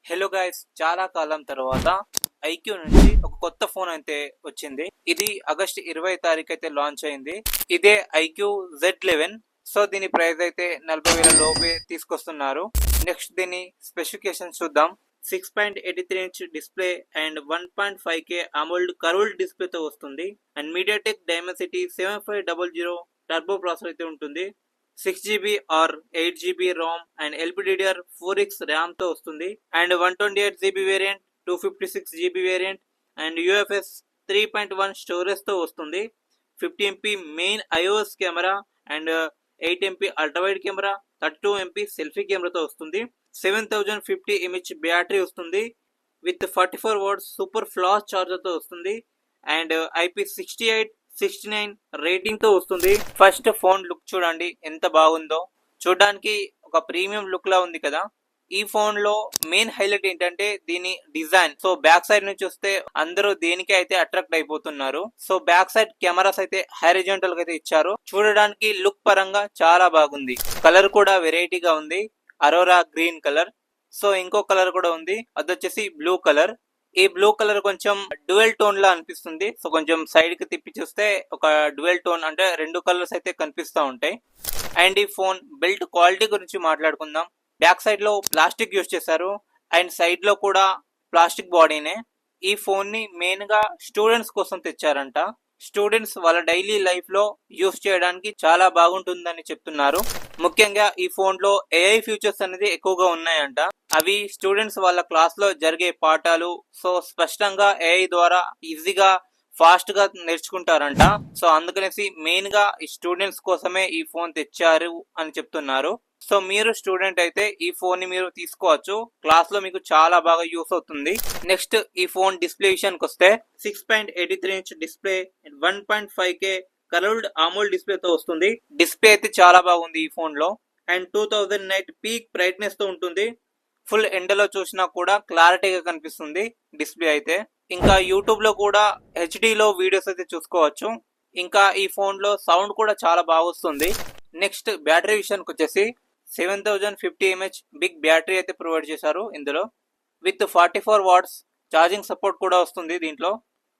Hello guys, చాలా కాలం తర్వాత IQ నుంచి ఒక కొత్త ఫోన్ అయితే వచ్చింది. ఇది ఆగస్ట్ 20 తారీఖు అయితే లాంచ్ అయింది. ఇదే ఐక్యూ Z11. సో దీని ప్రైస్ అయితే 40,000 లోపే తీసుకొస్తున్నారు. నెక్స్ట్ దీని స్పెసిఫికేషన్ చూద్దాం. 6.83 inch display and 1.5K AMOLED curved డిస్ప్లేతో వస్తుంది. And MediaTek Dimensity 7500 turbo processor అయితే ఉంటుంది. 6GB or 8GB ROM and LPDDR4X RAM తో వస్తుంది. And 128GB variant, 256GB variant and UFS 3.1 storage తో వస్తుంది. 50MP main iOS camera and 8MP ultrawide camera, 32MP selfie కెమెరాతో వస్తుంది. 7050 mAh బ్యాటరీ వస్తుంది with 44 watts super flash charger తో వస్తుంది. And IP68 69 rating తో వస్తుంది. ఫస్ట్ ఫోన్ లుక్ చూడండి ఎంత బాగుందో. చూడడానికి ఒక ప్రీమియం లుక్ లా ఉంది కదా. ఈ ఫోన్ లో మెయిన్ హైలైట్ ఏంటంటే దీని డిజైన్. సో బ్యాక్ సైడ్ నుంచి వస్తే అందరూ దేనికి అయితే అట్రాక్ట్ అయిపోతున్నారు. సో బ్యాక్ సైడ్ కెమెరాస్ అయితే హారిజాంటల్ గా అయితే ఇచ్చారు. చూడడానికి లుక్ పరంగా చాలా బాగుంది. కలర్ కూడా వెరైటీగా ఉంది, అరోరా గ్రీన్ కలర్. సో ఇంకో కలర్ కూడా ఉంది, అది వచ్చేసి బ్లూ కలర్. ఈ బ్లూ కలర్ కొంచెం డ్యూయల్ టోన్ లా అనిపిస్తుంది. సో కొంచెం సైడ్ కి తిప్పి చూస్తే ఒక డ్యూయల్ టోన్ అంటే రెండు కలర్స్ అయితే కనిపిస్తూ ఉంటాయి. అండ్ ఈ ఫోన్ బిల్డ్ క్వాలిటీ గురించి మాట్లాడుకుందాం. బ్యాక్ సైడ్ లో ప్లాస్టిక్ యూజ్ చేశారు అండ్ సైడ్ లో కూడా ప్లాస్టిక్ బాడీనే. ఈ ఫోన్ ని మెయిన్ గా స్టూడెంట్స్ కోసం తెచ్చారంట. స్టూడెంట్స్ వాళ్ళ డైలీ లైఫ్ లో యూజ్ చేయడానికి చాలా బాగుంటుందని చెప్తున్నారు. ముఖ్యంగా ఈ ఫోన్ లో AI ఫీచర్స్ అనేది ఎక్కువగా ఉన్నాయంట. అవి స్టూడెంట్స్ వాళ్ళ క్లాస్ లో జరిగే పాఠాలు సో స్పష్టంగా AI ద్వారా ఈజీగా ఫాస్ట్ గా నేర్చుకుంటారంట. సో అందుకనేసి మెయిన్ గా ఈ స్టూడెంట్స్ కోసమే ఈ ఫోన్ తెచ్చారు అని చెప్తున్నారు. సో మీరు స్టూడెంట్ అయితే ఈ ఫోన్ ని మీరు తీసుకోవచ్చు. క్లాస్ లో మీకు చాలా బాగా యూస్ అవుతుంది. నెక్స్ట్ ఈ ఫోన్ డిస్ప్లే విషయానికి వస్తే 6.83 inch display 1.5K curved AMOLED display తో వస్తుంది. డిస్ప్లే అయితే చాలా బాగుంది ఈ ఫోన్ లో. అండ్ 2000 నైట్ పీక్ బ్రైట్నెస్ తో ఉంటుంది. ఫుల్ ఎండలో చూసినా కూడా క్లారిటీగా కనిపిస్తుంది డిస్ప్లే అయితే. ఇంకా యూట్యూబ్ లో కూడా HD లో వీడియోస్ అయితే చూసుకోవచ్చు. ఇంకా ఈ ఫోన్ లో సౌండ్ కూడా చాలా బాగా వస్తుంది. నెక్స్ట్ బ్యాటరీ విషయానికి వచ్చేసి 7050 mAh బిగ్ బ్యాటరీ అయితే ప్రొవైడ్ చేశారు ఇందులో. విత్ 44 వాట్స్ ఛార్జింగ్ సపోర్ట్ కూడా వస్తుంది దీంట్లో.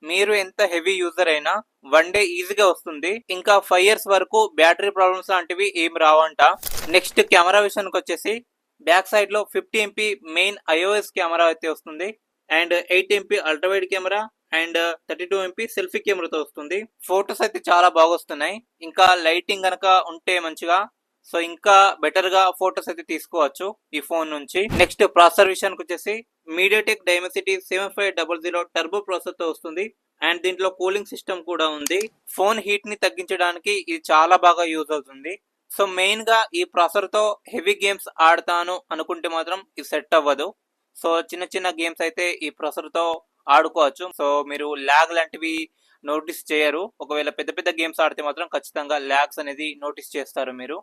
మీరు ఎంత హెవీ యూజర్ అయినా 1 డే ఈజీగా వస్తుంది. ఇంకా 5 years వరకు బ్యాటరీ ప్రాబ్లమ్స్ లాంటివి ఏం రావంట. నెక్స్ట్ కెమెరా విషయానికి వచ్చేసి బ్యాక్ సైడ్ లో 50MP మెయిన్ iOS కెమెరా అయితే వస్తుంది. And 8MP ultrawide camera and 32MP selfie కెమెరాతో వస్తుంది. ఫొటోస్ అయితే చాలా బాగా వస్తున్నాయి. ఇంకా లైటింగ్ గనక ఉంటే మంచిగా సో ఇంకా బెటర్ గా ఫొటోస్ అయితే తీసుకోవచ్చు ఈ ఫోన్ నుంచి. నెక్స్ట్ ప్రాసెసర్ విషయానికి వచ్చేసి MediaTek Dimensity 7500 టర్బో ప్రాసెసర్ తో వస్తుంది. అండ్ దీంట్లో కూలింగ్ సిస్టమ్ కూడా ఉంది. ఫోన్ హీట్ ని తగ్గించడానికి ఇది చాలా బాగా యూజ్ అవుతుంది. సో మెయిన్ గా ఈ ప్రాసెసర్ తో హెవీ గేమ్స్ ఆడతాను అనుకుంటే మాత్రం ఇది సెట్ అవ్వదు. సో చిన్న చిన్న గేమ్స్ అయితే ఈ ప్రాసెసర్ తో ఆడుకోవచ్చు. సో మీరు ల్యాగ్ లాంటివి నోటీస్ చేయరు. ఒకవేళ పెద్ద పెద్ద గేమ్స్ ఆడితే మాత్రం ఖచ్చితంగా ల్యాగ్స్ అనేది నోటీస్ చేస్తారు మీరు.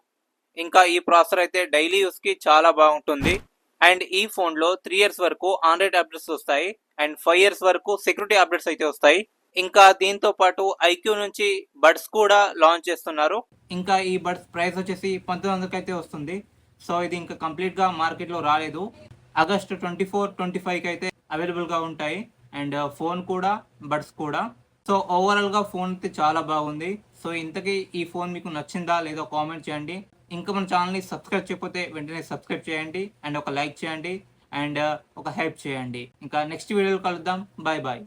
ఇంకా ఈ ప్రాసెసర్ అయితే డైలీ యూస్ కి చాలా బాగుంటుంది. అండ్ ఈ ఫోన్ లో 3 years వరకు ఆండ్రాయిడ్ అప్డేట్స్ వస్తాయి అండ్ 5 years వరకు సెక్యూరిటీ అప్డేట్స్ అయితే వస్తాయి. ఇంకా దీంతో పాటు ఐక్యూ నుంచి బడ్స్ కూడా లాంచ్ చేస్తున్నారు. ఇంకా ఈ బడ్స్ ప్రైస్ వచ్చేసి 1900 అయితే వస్తుంది. సో ఇది ఇంకా కంప్లీట్ గా మార్కెట్ లో రాలేదు. ఆగస్ట్ 24, 25 అయితే అవైలబుల్ గా ఉంటాయి. అండ్ ఫోన్ కూడా బడ్స్ కూడా. సో ఓవరాల్ గా ఫోన్ అయితే చాలా బాగుంది. సో ఇంతకీ ఈ ఫోన్ మీకు నచ్చిందా లేదో కామెంట్ చేయండి. ఇంకా మన ఛానల్ని సబ్స్క్రైబ్ చేయకపోతే వెంటనే సబ్స్క్రైబ్ చేయండి అండ్ ఒక లైక్ చేయండి అండ్ ఒక హెల్ప్ చేయండి. ఇంకా నెక్స్ట్ వీడియోలో కలుద్దాం. Bye bye.